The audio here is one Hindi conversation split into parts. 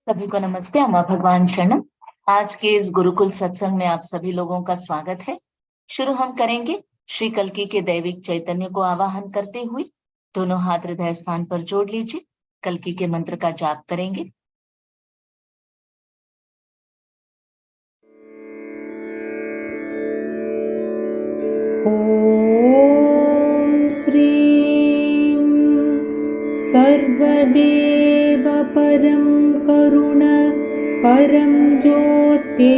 सभी को नमस्ते। अम्मा भगवान शरणम। आज के इस गुरुकुल सत्संग में आप सभी लोगों का स्वागत है। शुरू हम करेंगे श्री कल्की के दैविक चैतन्य को आवाहन करते हुए। दोनों हाथ हृदय स्थान पर जोड़ लीजिए। कल्की के मंत्र का जाप करेंगे। ओम श्रीं सर्वदेव परं करुण परं ज्योते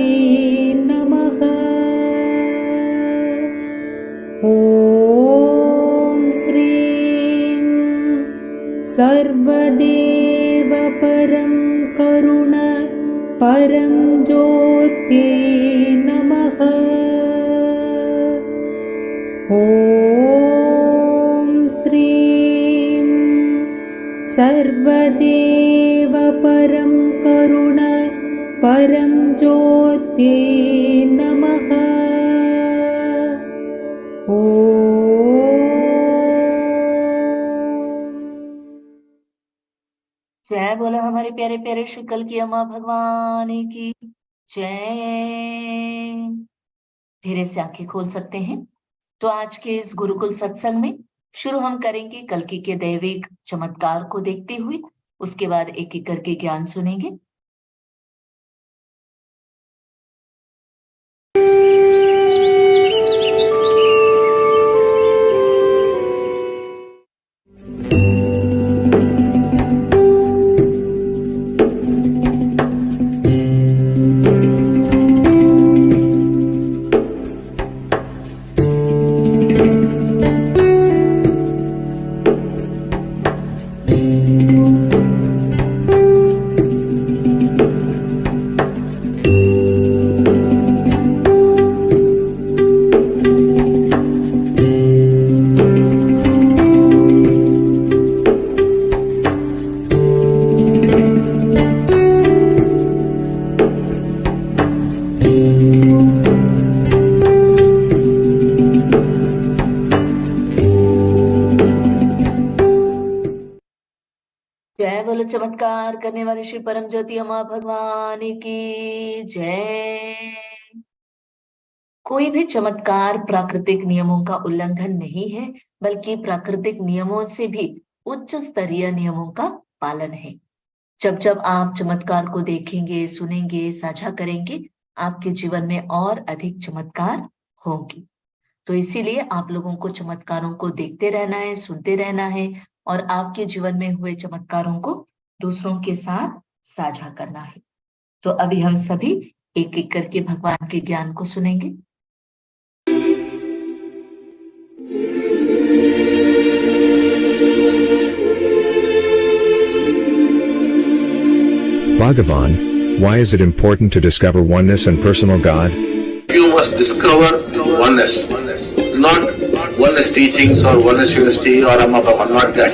नमः। ओम श्रीं सर्वदेव परं करुण परं ज्योते नमः। ओम श्रीं सर्वदेव परं करुण परं ज्योते नमः। जय बोलो हमारे प्यारे प्यारे श्री कल्की अम्मा भगवान की जय। धीरे से आंखें खोल सकते हैं। तो आज के इस गुरुकुल सत्संग में शुरू हम करेंगे कल्की के दैविक चमत्कार को देखते हुए। उसके बाद एक एक करके ज्ञान सुनेंगे। जय बोलो चमत्कार करने वाले श्री परम ज्योति अम्मा भगवान की जय। कोई भी चमत्कार प्राकृतिक नियमों का उल्लंघन नहीं है, बल्कि प्राकृतिक नियमों से भी उच्च स्तरीय नियमों का पालन है। जब जब आप चमत्कार को देखेंगे, सुनेंगे, साझा करेंगे, आपके जीवन में और अधिक चमत्कार होंगे। तो इसीलिए आप लोगों को चमत्कारों को देखते रहना है, सुनते रहना है और आपके जीवन में हुए चमत्कारों को दूसरों के साथ साझा करना है। तो अभी हम सभी एक एक करके भगवान के ज्ञान को सुनेंगे। Bhagavan, why is it important to discover oneness and personal God? You must discover oneness, not oneness teachings or oneness university or Amapama, not that.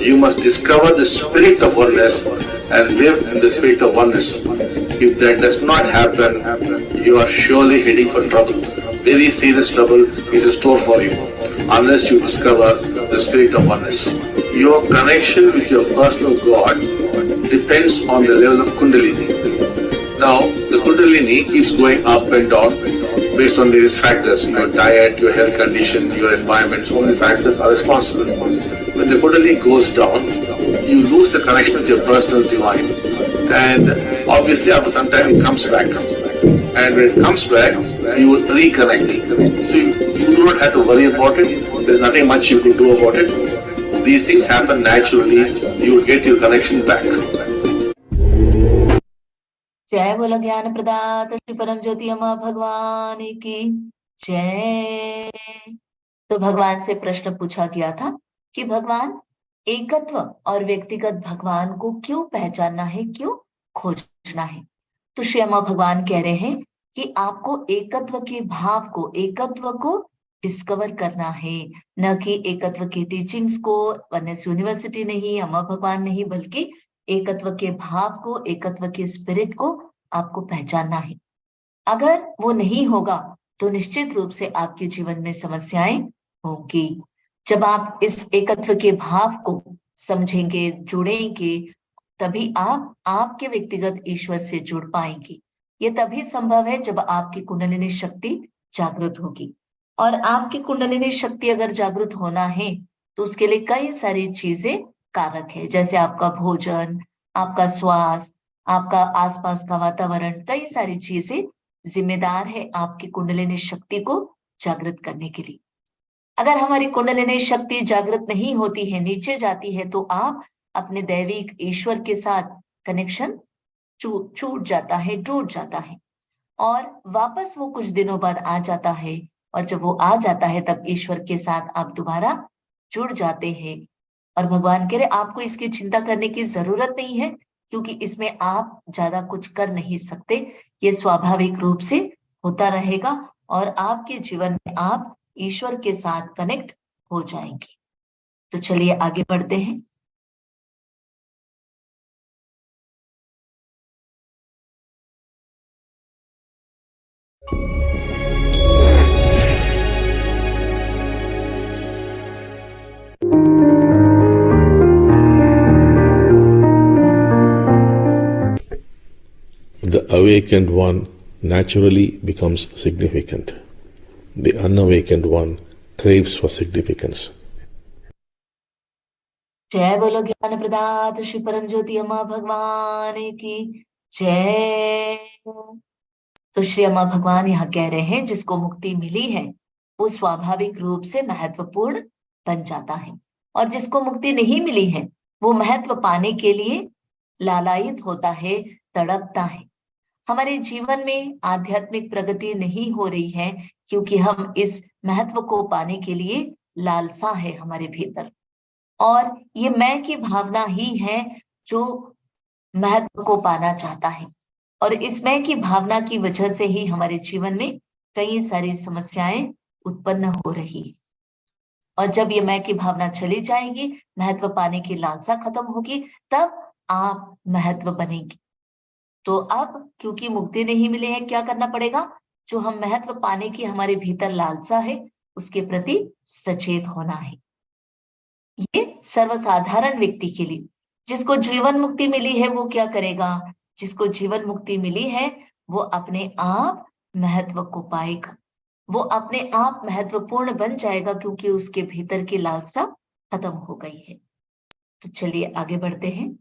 You must discover the spirit of oneness and live in the spirit of oneness. If that does not happen, you you are surely heading for trouble. Very serious trouble is in store for you unless you discover the spirit of oneness. Your connection with your personal God depends on the level of Kundalini. Now, the Kundalini keeps going up and down based on various factors. Your diet, your health condition, your environment, so many factors are responsible. When the Kundalini goes down, you lose the connection with your personal divine. And obviously after some time it comes back. And when it comes back, you will reconnect. So you do not have to worry about it. There's nothing much you could do about it. These things happen naturally. You will get your connection back. जय बोलो ज्ञान प्रदाता श्री परम ज्योति अम्मा भगवान की जय। तो भगवान से प्रश्न पूछा गया था कि भगवान, एकत्व और व्यक्तिगत भगवान को क्यों पहचानना है, क्यों खोजना है? तो श्री अम्मा भगवान कह रहे हैं कि आपको एकत्व के भाव को, एकत्व को डिस्कवर करना है, न कि एकत्व की टीचिंग्स को, वननेस यूनिवर्सिटी नहीं, अम्मा भगवान नहीं, बल्कि एकत्व के भाव को, एकत्व के स्पिरिट को आपको पहचानना है। अगर वो नहीं होगा तो निश्चित रूप से आपके जीवन में समस्याएं होंगी। जब आप इस एकत्व के भाव को समझेंगे, जुड़ेंगे, तभी आप आपके व्यक्तिगत ईश्वर से जुड़ पाएंगे। ये तभी संभव है जब आपकी कुंडलिनी शक्ति जागृत होगी। और आपकी कुंडलिनी शक्ति अगर जागृत होना है तो उसके लिए कई सारी चीजें कारक है, जैसे आपका भोजन, आपका स्वास्थ्य, आपका आसपास का वातावरण, कई सारी चीजें जिम्मेदार है आपकी कुंडलिनी शक्ति को जागृत करने के लिए। अगर हमारी कुंडलिनी शक्ति जागृत नहीं होती है, नीचे जाती है, तो आप अपने दैविक ईश्वर के साथ कनेक्शन छूट जाता है, टूट जाता है, और वापस वो कुछ दिनों बाद आ जाता है। और जब वो आ जाता है तब ईश्वर के साथ आप दोबारा जुड़ जाते हैं। और भगवान कह रहे आपको इसकी चिंता करने की जरूरत नहीं है, क्योंकि इसमें आप ज्यादा कुछ कर नहीं सकते। ये स्वाभाविक रूप से होता रहेगा और आपके जीवन में आप ईश्वर के साथ कनेक्ट हो जाएंगे। तो चलिए आगे बढ़ते हैं। The awakened one naturally becomes significant. The unawakened one craves for significance. जय बोलो ज्ञान प्रदात श्री परम ज्योति अम्मा भगवान की जय। तो श्री अम्मा भगवान यहाँ कह रहे हैं जिसको मुक्ति मिली है वो स्वाभाविक रूप से महत्वपूर्ण बन जाता है, और जिसको मुक्ति नहीं मिली है वो महत्व पाने के लिए लालायित होता है, तड़पता है। हमारे जीवन में आध्यात्मिक प्रगति नहीं हो रही है क्योंकि हम इस महत्व को पाने के लिए लालसा है हमारे भीतर, और ये मैं की भावना ही है जो महत्व को पाना चाहता है। और इस मैं की भावना की वजह से ही हमारे जीवन में कई सारी समस्याएं उत्पन्न हो रही है। और जब ये मैं की भावना चली जाएगी, महत्व पाने की लालसा खत्म होगी, तब आप महत्व बनेंगे। तो अब क्योंकि मुक्ति नहीं मिली है, क्या करना पड़ेगा? जो हम महत्व पाने की हमारे भीतर लालसा है उसके प्रति सचेत होना है। ये सर्वसाधारण व्यक्ति के लिए। जिसको जीवन मुक्ति मिली है वो क्या करेगा? जिसको जीवन मुक्ति मिली है वो अपने आप महत्व को पाएगा, वो अपने आप महत्वपूर्ण बन जाएगा क्योंकि उसके भीतर की लालसा खत्म हो गई है। तो चलिए आगे बढ़ते हैं।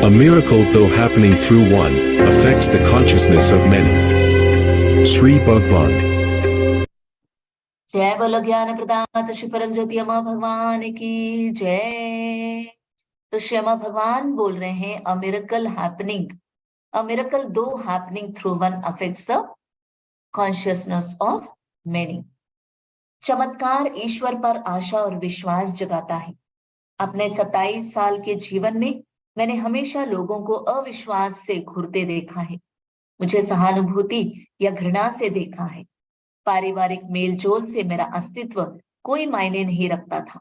A miracle, though happening through one, affects the consciousness of many. Sri Bhagwan. जय बोलो ज्ञान प्रदात श्री परम ज्योति अम्मा भगवान की जय। तो श्री अम्मा भगवान बोल रहे हैं a miracle happening, a miracle to happening through one affects the consciousness of many. चमत्कार ईश्वर पर आशा और विश्वास जगाता है। अपने 27 साल के जीवन में मैंने हमेशा लोगों को अविश्वास से घुरते देखा है। मुझे सहानुभूति या घृणा से देखा है। पारिवारिक मेलजोल से मेरा अस्तित्व कोई मायने नहीं रखता था।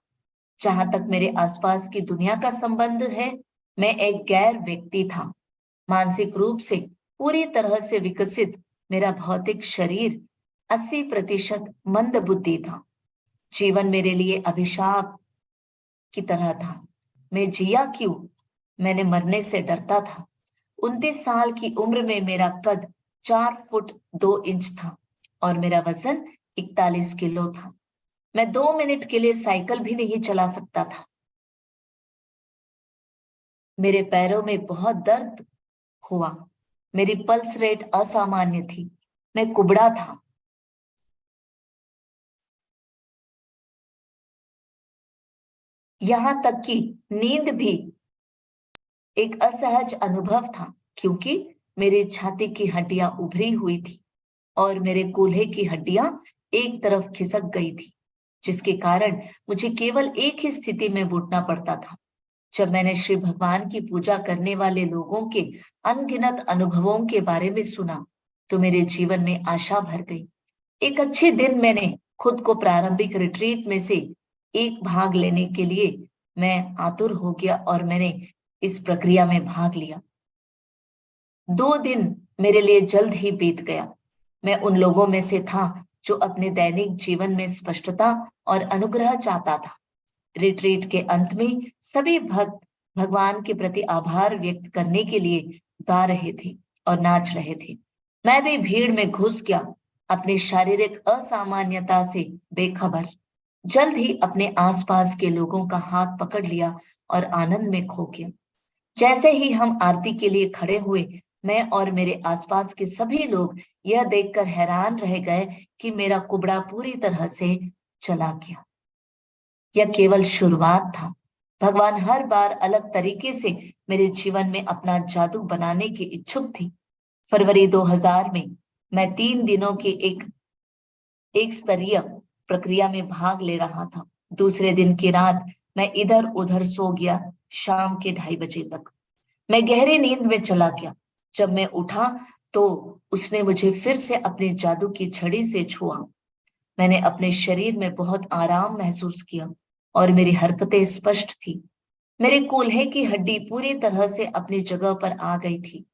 जहां तक मेरे आसपास की दुनिया का संबंध है, मैं एक गैर व्यक्ति था। मानसिक रूप से पूरी तरह से विकसित मेरा भौतिक शरीर 80% मंद बुद्धि था। जीवन मेरे लिए अभिशाप की तरह था। मैं जिया क्यों? मैंने मरने से डरता था। 29 साल की उम्र में मेरा कद 4 फुट 2 इंच था और मेरा वजन 41 किलो था। मैं 2 मिनट के लिए साइकिल भी नहीं चला सकता था। मेरे पैरों में बहुत दर्द हुआ। मेरी पल्स रेट असामान्य थी। मैं कुबड़ा था। यहां तक कि नींद भी एक असहज अनुभव था, क्योंकि मेरी छाती की हड्डियां उभरी हुई थी और मेरे कूल्हे की हड्डियां एक तरफ खिसक गई थी, जिसके कारण मुझे केवल एक ही स्थिति में बैठना पड़ता था। जब मैंने श्री भगवान की पूजा करने वाले लोगों के अनगिनत अनुभवों के बारे में सुना, तो मेरे जीवन में आशा भर गई। एक अच्छे दिन मैंने खुद को प्रारंभिक रिट्रीट में से एक भाग लेने के लिए मैं आतुर हो गया और मैंने इस प्रक्रिया में भाग लिया। 2 दिन मेरे लिए जल्द ही बीत गया। मैं उन लोगों में से था जो अपने दैनिक जीवन में स्पष्टता और अनुग्रह चाहता था। रिट्रीट के अंत में सभी भक्त भगवान के प्रति आभार व्यक्त करने के लिए गा रहे थे और नाच रहे थे। मैं भी भीड़ में घुस गया, अपनी शारीरिक असामान्यता से बेखबर। जल्द ही अपने आसपास के लोगों का हाथ पकड़ लिया और आनंद में खो गया। जैसे ही हम आरती के लिए खड़े हुए, मैं और मेरे आसपास के सभी लोग यह देखकर हैरान रह गए कि मेरा कुबड़ा पूरी तरह से चला गया। यह केवल शुरुआत था। भगवान हर बार अलग तरीके से मेरे जीवन में अपना जादू बनाने की इच्छुक थी। फरवरी 2000 में मैं 3 दिनों की एक स्तरीय प्रक्रिया में भाग ले रहा था। दूसरे दिन की रात मैं इधर उधर सो गया। शाम के 2:30 बजे तक मैं गहरी नींद में चला गया। जब मैं उठा तो उसने मुझे फिर से अपनी जादू की छड़ी से छुआ। मैंने अपने शरीर में बहुत आराम महसूस किया और मेरी हरकतें स्पष्ट थी। मेरे कूल्हे की हड्डी पूरी तरह से अपनी जगह पर आ गई थी।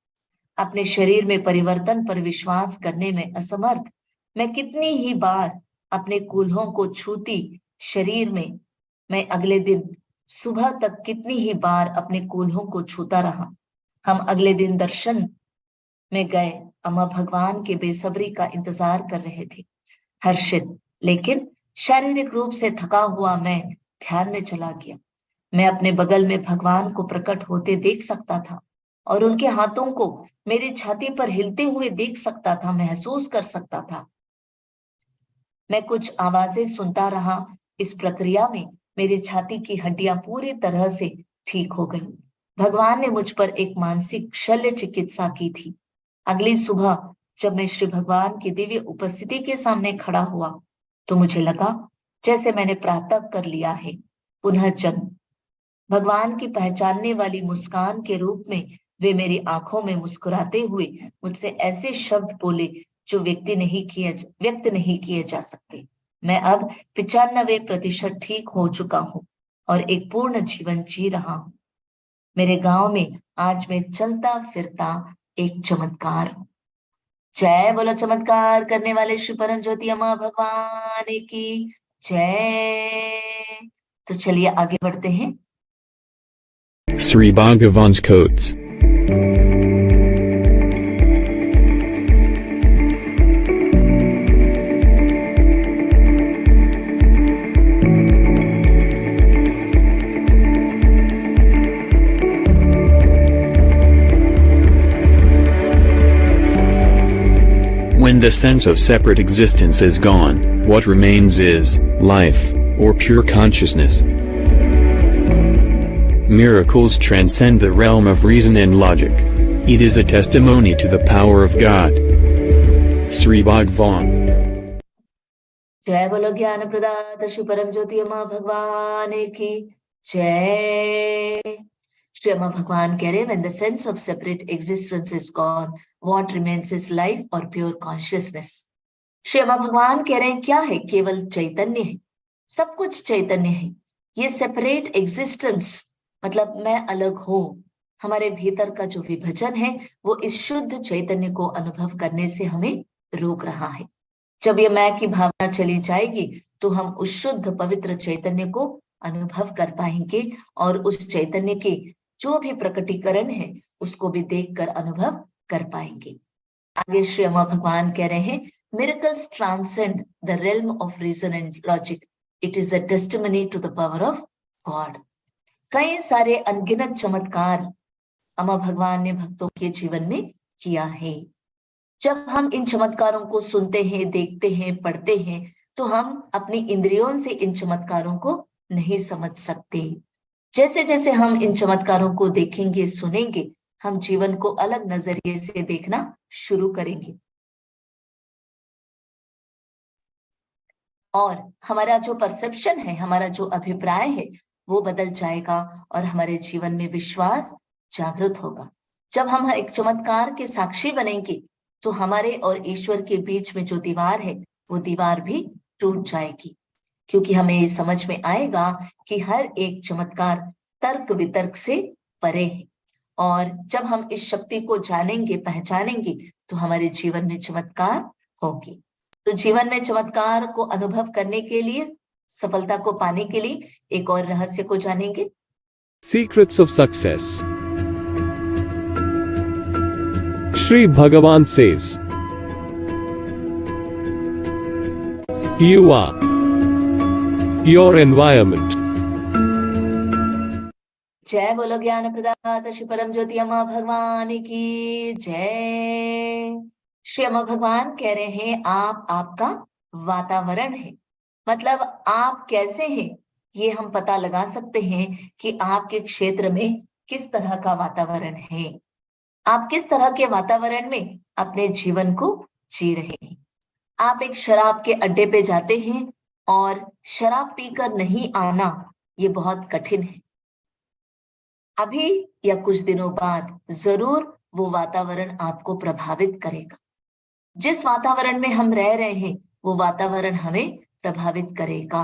अपने शरीर में परिवर्तन पर विश्वास करने में असमर्थ मैं कितनी ही बार अपने कूल्हों को छूती शरीर में, मैं अगले दिन सुबह तक कितनी ही बार अपने कूल्हों को छूता रहा। हम अगले दिन दर्शन में गए। अम्मा भगवान के बेसब्री का इंतजार कर रहे थे, हर्षित लेकिन शारीरिक रूप से थका हुआ मैं ध्यान में चला गया। मैं अपने बगल में भगवान को प्रकट होते देख सकता था और उनके हाथों को मेरी छाती पर हिलते हुए देख सकता था, महसूस कर सकता था। मैं कुछ आवाजें सुनता रहा। इस प्रक्रिया में मेरी छाती की हड्डियां पूरी तरह से ठीक हो गई। भगवान ने मुझ पर एक मानसिक शल्य चिकित्सा की थी। अगली सुबह जब मैं श्री भगवान की दिव्य उपस्थिति के सामने खड़ा हुआ तो मुझे लगा जैसे मैंने प्रातः कर लिया है पुनः जन्म। भगवान की पहचानने वाली मुस्कान के रूप में वे मेरी आंखों में मुस्कुराते हुए मुझसे ऐसे शब्द बोले जो व्यक्त नहीं किए जा सकते। मैं अब 95% ठीक हो चुका हूँ और एक पूर्ण जीवन जी रहा हूँ। मेरे गांव में आज मैं चलता फिरता एक चमत्कार हूँ। जय बोलो चमत्कार करने वाले श्री परम ज्योति अम्मा भगवान की जय। तो चलिए आगे बढ़ते हैं। Sri Bhagavan's quotes. When the sense of separate existence is gone, what remains is life, or pure consciousness. Miracles transcend the realm of reason and logic. It is a testimony to the power of God. Sri Bhagavan. जय बोलो ज्ञान प्रदाता श्री परम ज्योति अम्मा भगवान की जय। श्री अम्मा भगवान कह रहे हैं, when the sense of separate existence is gone, what remains is life or pure consciousness. Shri अम्मा भगवान कह रहे हैं, क्या है? केवल चैतन्य है, सब कुछ चैतन्य है। ये सेपरेट एग्जिस्टेंस मतलब मैं अलग हूं, हमारे भीतर का जो विभाजन है वो इस शुद्ध चैतन्य को अनुभव करने से हमें रोक रहा है। जब ये मैं की भावना चली जाएगी तो हम उस शुद्ध पवित्र चैतन्य को अनुभव कर पाएंगे और उस चैतन्य के जो भी प्रकटीकरण है उसको भी देखकर अनुभव कर पाएंगे। आगे श्री अम्मा भगवान कह रहे हैं, miracles transcend the realm of reason and logic, it is a testimony to the power of God. कई सारे अनगिनत चमत्कार अम्मा भगवान ने भक्तों के जीवन में किया है। जब हम इन चमत्कारों को सुनते हैं, देखते हैं, पढ़ते हैं तो हम अपनी इंद्रियों से इन चमत्कारों को नहीं समझ सकते। जैसे जैसे हम इन चमत्कारों को देखेंगे, सुनेंगे, हम जीवन को अलग नजरिए से देखना शुरू करेंगे और हमारा जो परसेप्शन है, हमारा जो अभिप्राय है वो बदल जाएगा और हमारे जीवन में विश्वास जागृत होगा। जब हम एक चमत्कार के साक्षी बनेंगे तो हमारे और ईश्वर के बीच में जो दीवार है वो दीवार भी टूट जाएगी, क्योंकि हमें ये समझ में आएगा कि हर एक चमत्कार तर्क वितर्क से परे है। और जब हम इस शक्ति को जानेंगे, पहचानेंगे तो हमारे जीवन में चमत्कार होगी। तो जीवन में चमत्कार को अनुभव करने के लिए, सफलता को पाने के लिए एक और रहस्य को जानेंगे। Secrets of Success. Shri Bhagavan says, you are your environment. जय बोलो ज्ञान प्रदाता श्री परम ज्योति अम्मा भगवान की जय। श्री अम्मा भगवान कह रहे हैं, आप आपका वातावरण है। मतलब आप कैसे हैं ये हम पता लगा सकते हैं कि आपके क्षेत्र में किस तरह का वातावरण है, आप किस तरह के वातावरण में अपने जीवन को जी रहे हैं। आप एक शराब के अड्डे पे जाते हैं और शराब पीकर नहीं आना ये बहुत कठिन है। अभी या कुछ दिनों बाद जरूर वो वातावरण आपको प्रभावित करेगा। जिस वातावरण में हम रह रहे हैं वो वातावरण हमें प्रभावित करेगा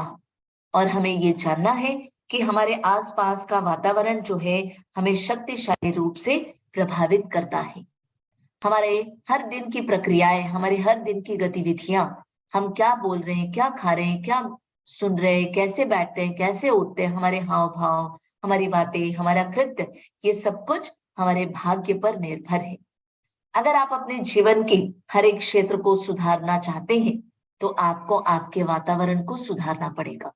और हमें ये जानना है कि हमारे आसपास का वातावरण जो है हमें शक्तिशाली रूप से प्रभावित करता है। हमारे हर दिन की प्रक्रियाएं, हमारे हर दिन की गतिविधियां, हम क्या बोल रहे हैं, क्या खा रहे हैं, क्या सुन रहे हैं, कैसे बैठते हैं, कैसे उठते हैं, हमारे हाव भाव, हमारी बातें, हमारा कृत्य, ये सब कुछ हमारे भाग्य पर निर्भर है। अगर आप अपने जीवन के हर एक क्षेत्र को सुधारना चाहते हैं तो आपको आपके वातावरण को सुधारना पड़ेगा।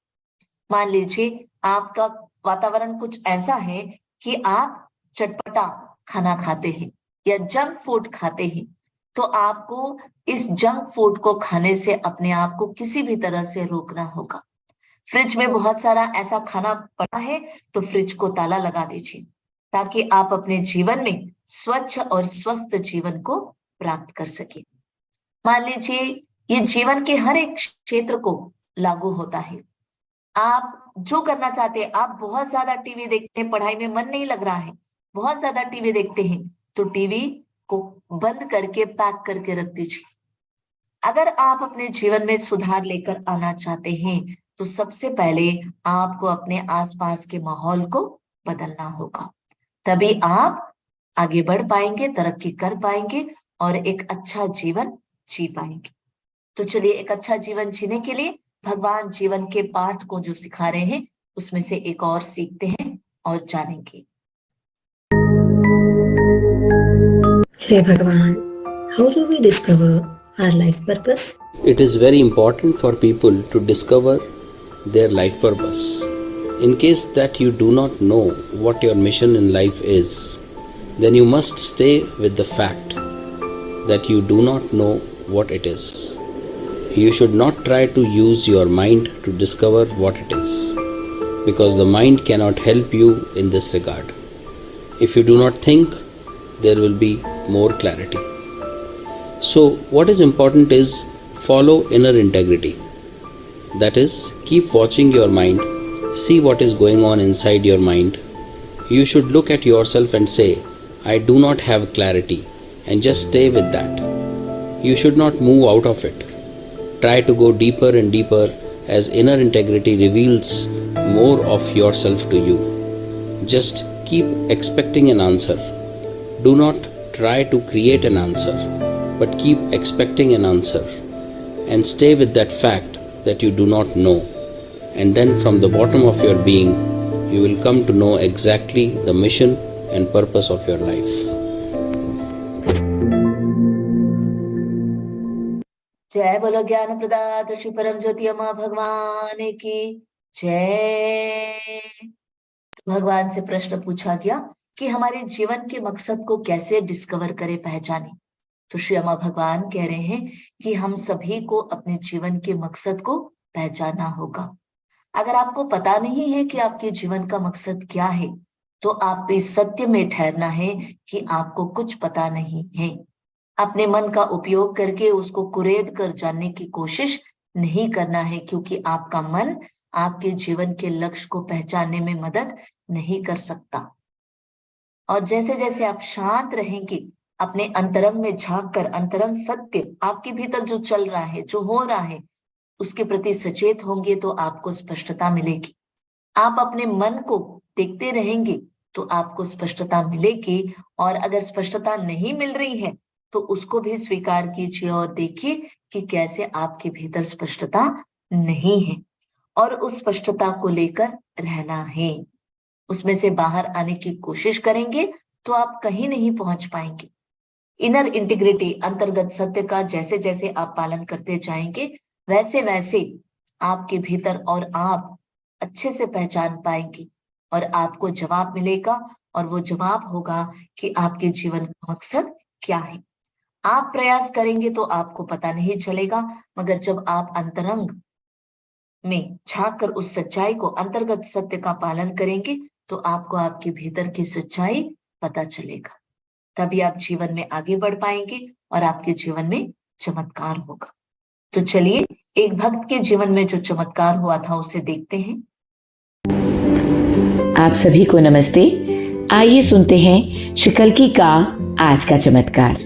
मान लीजिए आपका वातावरण कुछ ऐसा है कि आप चटपटा खाना खाते हैं या जंक फूड खाते हैं, तो आपको इस जंक फूड को खाने से अपने आप को किसी भी तरह से रोकना होगा। फ्रिज में बहुत सारा ऐसा खाना पड़ा है तो फ्रिज को ताला लगा दीजिए ताकि आप अपने जीवन में स्वच्छ और स्वस्थ जीवन को प्राप्त कर सके। मान लीजिए ये जीवन के हर एक क्षेत्र को लागू होता है। आप जो करना चाहते हैं, आप बहुत ज्यादा टीवी देखते हैं, पढ़ाई में मन नहीं लग रहा है, बहुत ज्यादा टीवी देखते हैं, तो टीवी को बंद करके पैक करके रख दीजिए। अगर आप अपने जीवन में सुधार लेकर आना चाहते हैं तो सबसे पहले आपको अपने आसपास के माहौल को बदलना होगा, तभी आप आगे बढ़ पाएंगे, तरक्की कर पाएंगे और एक अच्छा जीवन जी पाएंगे। तो चलिए एक अच्छा जीवन जीने के लिए भगवान जीवन के पाठ को जो सिखा रहे हैं उसमें से एक और सीखते हैं और जानेंगे। Shri Bhagavan, how do we discover our life purpose? It is very important for people to discover their life purpose. In case that you do not know what your mission in life is, then you must stay with the fact that you do not know what it is. You should not try to use your mind to discover what it is, because the mind cannot help you in this regard. If you do not think, there will be more clarity. So what is important is follow inner integrity. That is, keep watching your mind, see what is going on inside your mind, You should look at yourself and say, I do not have clarity, and just stay with that. You should not move out of it. Try to go deeper and deeper as inner integrity reveals more of yourself to you. Just keep expecting an answer. Do not try to create an answer, but keep expecting an answer, and stay with that fact that you do not know. And then from the bottom of your being, you will come to know exactly the mission and purpose of your life. जय बोलो ज्ञान प्रदाता श्री परम ज्योति अम्मा भगवान की जय। भगवान से प्रश्न पूछा गया कि हमारे जीवन के मकसद को कैसे डिस्कवर करें, पहचाने। तो श्री अम्मा भगवान कह रहे हैं कि हम सभी को अपने जीवन के मकसद को पहचानना होगा। अगर आपको पता नहीं है कि आपके जीवन का मकसद क्या है, तो आप इस सत्य में ठहरना है कि आपको कुछ पता नहीं है। अपने मन का उपयोग करके उसको कुरेद कर जानने की कोशिश नहीं करना है, क्योंकि आपका मन आपके जीवन के लक्ष्य को पहचानने में मदद नहीं कर सकता। और जैसे जैसे आप शांत रहेंगे, अपने अंतरंग में झांक कर अंतरंग सत्य आपके भीतर जो चल रहा है, जो हो रहा है, उसके प्रति सचेत होंगे तो आपको स्पष्टता मिलेगी। आप अपने मन को देखते रहेंगे तो आपको स्पष्टता मिलेगी, और अगर स्पष्टता नहीं मिल रही है तो उसको भी स्वीकार कीजिए और देखिए कि कैसे आपके भीतर स्पष्टता नहीं है, और उस स्पष्टता को लेकर रहना है। उसमें से बाहर आने की कोशिश करेंगे तो आप कहीं नहीं पहुंच पाएंगे। इनर इंटीग्रिटी, अंतर्गत सत्य का जैसे जैसे आप पालन करते जाएंगे, वैसे वैसे आपके भीतर और आप अच्छे से पहचान पाएंगे, और आपको जवाब मिलेगा, और वो जवाब होगा कि आपके जीवन का मकसद क्या है। आप प्रयास करेंगे तो आपको पता नहीं चलेगा, मगर जब आप अंतरंग में झांक कर उस सच्चाई को, अंतर्गत सत्य का पालन करेंगे, तो आपको आपके भीतर की सच्चाई पता चलेगा। तभी आप जीवन में आगे बढ़ पाएंगे और आपके जीवन में चमत्कार होगा। तो चलिए एक भक्त के जीवन में जो चमत्कार हुआ था उसे देखते हैं। आप सभी को नमस्ते। आइए सुनते हैं श्री कल्की का आज का चमत्कार।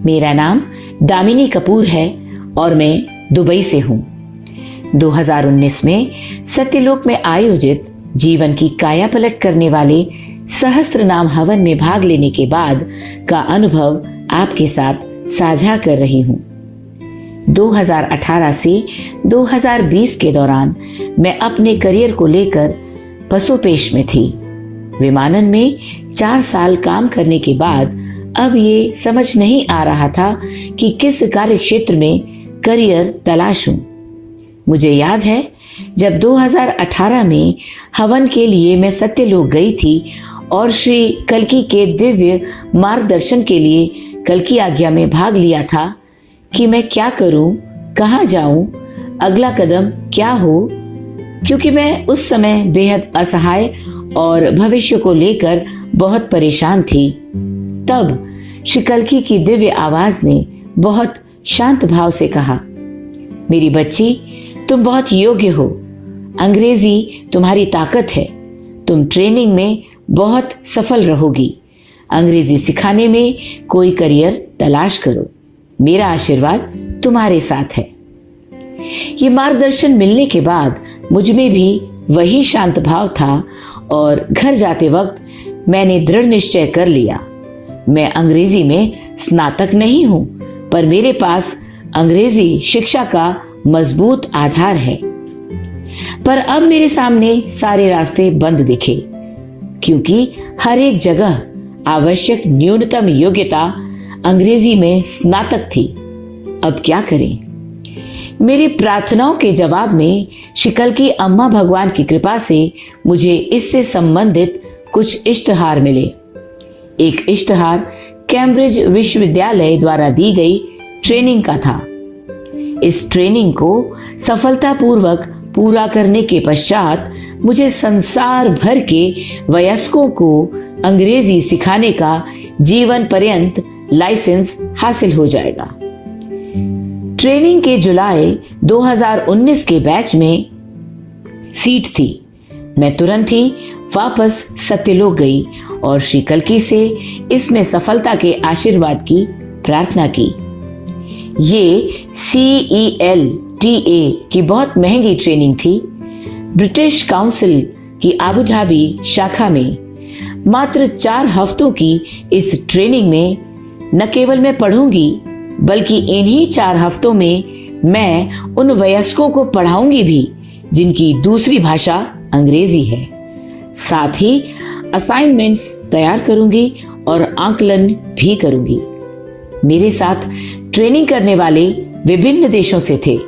मेरा नाम दामिनी कपूर है और मैं दुबई से हूँ। 2019 में सत्यलोक में आयोजित जीवन की काया पलट करने वाले सहस्त्र नाम हवन में भाग लेने के बाद का अनुभव आपके साथ साझा कर रही हूँ। 2018 से 2020 के दौरान मैं अपने करियर को लेकर पसोपेश में थी। विमानन में 4 साल काम करने के बाद अब ये समझ नहीं आ रहा था कि किस कार्य क्षेत्र में करियर तलाशूं। मुझे याद है जब 2018 में हवन के लिए मैं सत्यलोक गई थी और श्री कल्की के दिव्य मार्गदर्शन के लिए कल्की आज्ञा में भाग लिया था कि मैं क्या करूं, कहां जाऊं, अगला कदम क्या हो, क्योंकि मैं उस समय बेहद असहाय और भविष्य को लेकर बहुत परेशान थी। तब श्री कल्की की दिव्य आवाज ने बहुत शांत भाव से कहा, मेरी बच्ची, तुम बहुत योग्य हो। अंग्रेजी तुम्हारी ताकत है। तुम ट्रेनिंग में बहुत सफल रहोगी। अंग्रेजी सिखाने में कोई करियर तलाश करो। मेरा आशीर्वाद तुम्हारे साथ है। ये मार्गदर्शन मिलने के बाद मुझ में भी वही शांत भाव था और घर जाते वक्त मैंने दृढ़ निश्चय कर लिया, मैं अंग्रेजी में स्नातक नहीं हूं, पर मेरे पास अंग्रेजी शिक्षा का मजबूत आधार है। पर अब मेरे सामने सारे रास्ते बंद दिखे, क्योंकि हर एक जगह आवश्यक न्यूनतम योग्यता अंग्रेजी में स्नातक थी। अब क्या करें? मेरी प्रार्थनाओं के जवाब में श्री कल्की अम्मा भगवान की कृपा से मुझे इससे संबंधित कुछ इश्तहार मिले। एक इश्तहार कैम्ब्रिज विश्वविद्यालय द्वारा दी गई ट्रेनिंग का था। इस ट्रेनिंग को सफलतापूर्वक पूरा करने के पश्चात मुझे संसार भर के वयस्कों को अंग्रेजी सिखाने का जीवन पर्यंत लाइसेंस हासिल हो जाएगा। ट्रेनिंग के जुलाई 2019 के बैच में सीट थी। मैं तुरंत ही वापस सत्यलोक गई और श्री कल्की से इसमें सफलता के आशीर्वाद की प्रार्थना की। ये CELTA की बहुत महंगी ट्रेनिंग थी। ब्रिटिश काउंसिल की आबू धाबी शाखा में मात्र 4 हफ्तों की इस ट्रेनिंग में न केवल मैं पढ़ूंगी बल्कि इन्हीं 4 हफ्तों में मैं उन वयस्कों को पढ़ाऊंगी भी जिनकी दूसरी भाषा अंग्रेजी है। साथ ही असाइनमेंट्स तैयार करूंगी और आकलन भी करूंगी। मेरे साथ ट्रेनिंग करने वाले विभिन्न देशों से थे,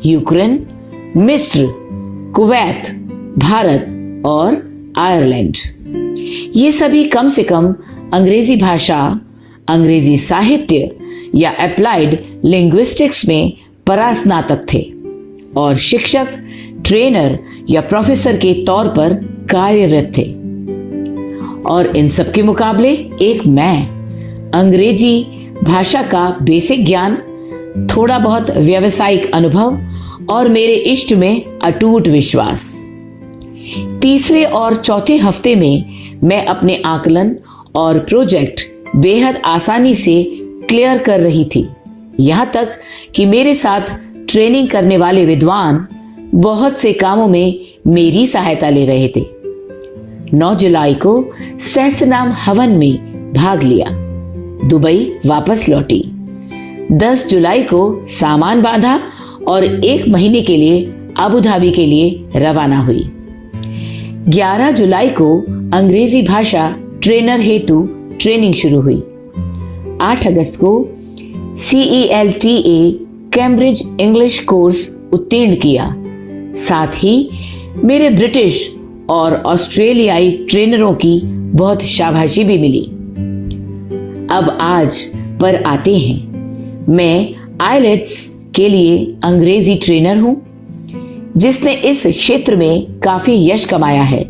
यूक्रेन, मिस्र, कुवैत, भारत और आयरलैंड। ये सभी कम से कम अंग्रेजी भाषा, अंग्रेजी साहित्य या अप्लाइड लिंग्विस्टिक्स में परास्नातक थे और शिक्षक, ट्रेनर या प्रोफेसर के तौर पर कार्यरत थे। और इन सब के मुकाबले एक मैं, अंग्रेजी भाषा का बेसिक ज्ञान, थोड़ा बहुत व्यावसायिक अनुभव और मेरे इष्ट में अटूट विश्वास। तीसरे और चौथे हफ्ते में मैं अपने आकलन और प्रोजेक्ट बेहद आसानी से क्लियर कर रही थी। यहाँ तक कि मेरे साथ ट्रेनिंग करने वाले विद्वान बहुत से कामों में मेरी सहायता ले रहे थे। 9 जुलाई को सहस्त्रनाम हवन में भाग लिया, दुबई वापस लौटी। 10 जुलाई को सामान बांधा और 1 महीने के लिए अबू धाबी के लिए रवाना हुई। 11 जुलाई को अंग्रेजी भाषा ट्रेनर हेतु ट्रेनिंग शुरू हुई। 8 अगस्त को CELTA कैम्ब्रिज इंग्लिश कोर्स उत्तीर्ण किया। साथ ही मेरे ब्रिटिश और ऑस्ट्रेलियाई ट्रेनरों की बहुत शाबाशी भी मिली। अब आज पर आते हैं। मैं IELTS के लिए अंग्रेजी ट्रेनर हूं, जिसने इस क्षेत्र में काफी यश कमाया है।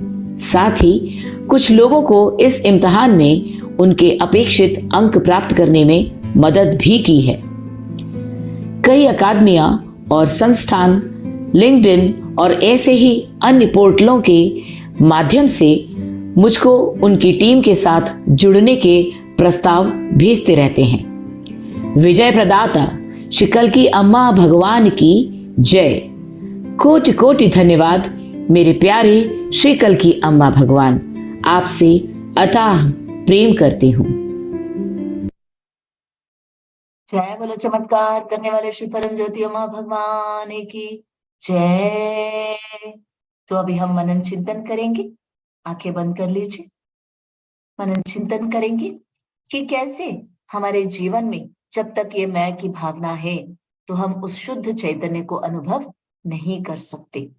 साथ ही कुछ लोगों को इस इम्तिहान में उनके अपेक्षित अंक प्राप्त करने में मदद भी की है। कई अकादमियां और संस्थान लिंक्डइन और ऐसे ही अन्य पोर्टलों के माध्यम से मुझको उनकी टीम के साथ जुड़ने के प्रस्ताव भेजते रहते हैं। विजय प्रदाता श्री कल्की अम्मा भगवान की जय। कोटि कोटि धन्यवाद मेरे प्यारे श्री कल्की अम्मा भगवान। आपसे अथाह प्रेम करती हूँ। जय बोलो चमत्कार करने वाले श्री परम ज्योति अम्मा भगवान की जय। तो अभी हम मनन चिंतन करेंगे। आंखें बंद कर लीजिए। मनन चिंतन करेंगे कि कैसे हमारे जीवन में जब तक ये मैं की भावना है तो हम उस शुद्ध चैतन्य को अनुभव नहीं कर सकते,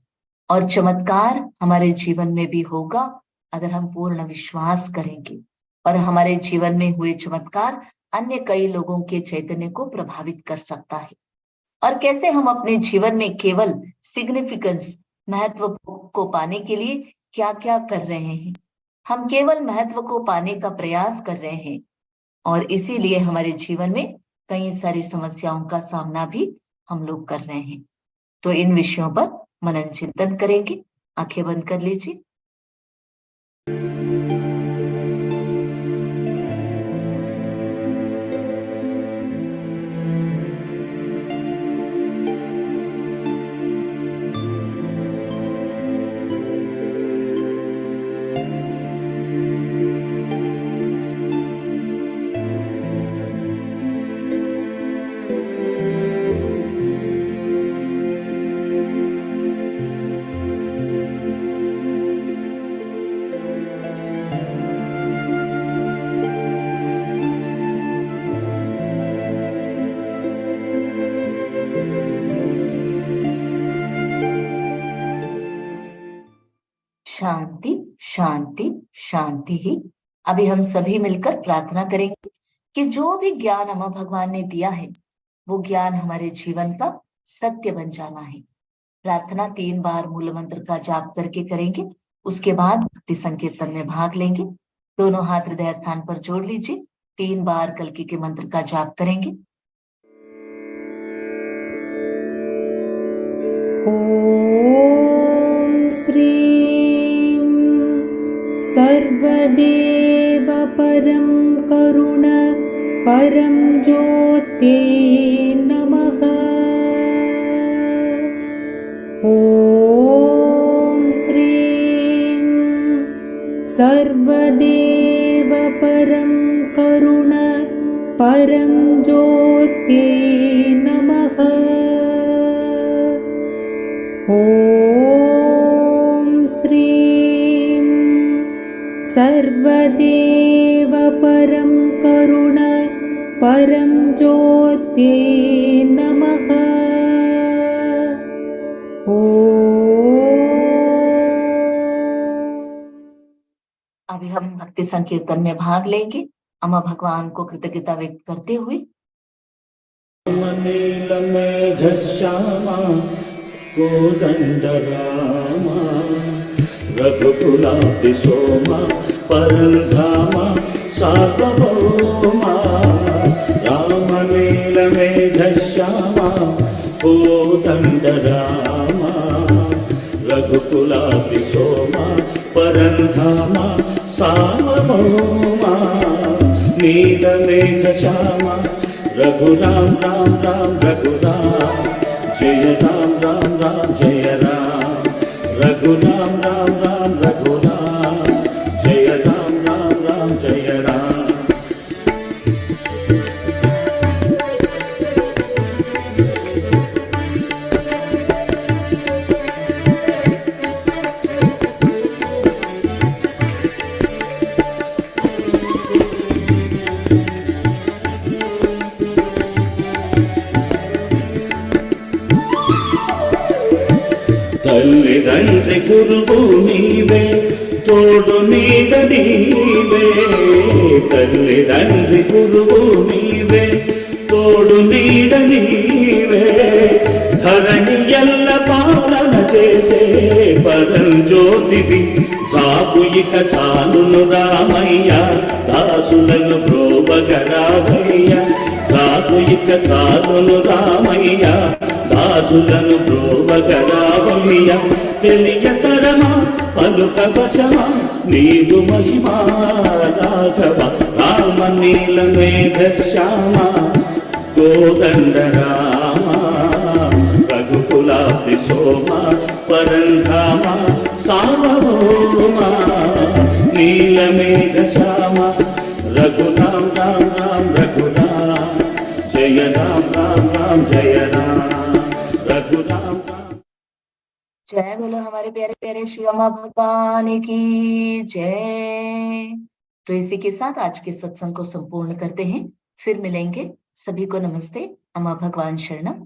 और चमत्कार हमारे जीवन में भी होगा अगर हम पूर्ण विश्वास करेंगे। और हमारे जीवन में हुए चमत्कार अन्य कई लोगों के चैतन्य को प्रभावित कर सकता है। और कैसे हम अपने जीवन में केवल सिग्निफिकेंस, महत्व को पाने के लिए क्या क्या कर रहे हैं। हम केवल महत्व को पाने का प्रयास कर रहे हैं और इसीलिए हमारे जीवन में कई सारी समस्याओं का सामना भी हम लोग कर रहे हैं। तो इन विषयों पर मनन चिंतन करेंगे। आंखें बंद कर लीजिए। शांति शांति शांति ही। अभी हम सभी मिलकर प्रार्थना करेंगे कि जो भी ज्ञान अम्मा भगवान ने दिया है वो ज्ञान हमारे जीवन का सत्य बन जाना है। प्रार्थना 3 बार मूल मंत्र का जाप करके करेंगे। उसके बाद भक्ति संकीर्तन में भाग लेंगे। दोनों हाथ हृदय स्थान पर जोड़ लीजिए। 3 बार कल्की के मंत्र का जाप करेंगे। ओम श्री सर्वदेव परं करुण परं ज्योते नमः। ॐ श्रीं सर्वदेव परं करुण परं ज्योते नमः। ॐ श्रीं सर्वदेव परं करुण परं ज्योते नमः। अभी हम भक्ति संकीर्तन में भाग लेंगे, अम्मा भगवान को कृतज्ञता व्यक्त करते हुए। नीलमेघश्यामा कोदण्डरामा रघुकुलाब्धिसोमा परन्धामा सार्वभौमा। रामनीलमेघश्यामा कोदण्डरामा रघुकुलाब्धिसोमा परन्धामा सार्वभौमा। नीलमेघश्यामा रघुराम राम राम रघुराम जय राम राम राम जय राम। रघुराम राम राम रघुराम जय राम राम राम जय राम। తల్లిదండ్రి గురువు నీవే తోడు నీడ నీవే। తల్లిదండ్రి గురువు నీవే తోడు నీడ నీవే। ధరణి ఎల్ల పాలన చేసే పరంజ్యోతివి చాపు ఇక చాలును రామయ్య దాసులను బ్రోవగరామయ్య। చాపు ఇక చాలును రామయ్య దాసులను బ్రోవగరామయ్య। తెలియతరమా పలుక వశమా నీదు మహిమా రాఘవ। రామ నీలమేఘశ్యామ కోదండరామ రఘుకులాబ్ధిసోమ పరంధామ సార్వభౌమ। నీలమేఘశ్యామ रघुराम राम राम रघुराम जय राम राम राम जय राम। रघुराम राम जय बोलो हमारे प्यारे प्यारे श्री अम्मा भगवान की जय। तो इसी के साथ आज के सत्संग को संपूर्ण करते हैं, फिर मिलेंगे। सभी को नमस्ते, अम्मा भगवान शरणम।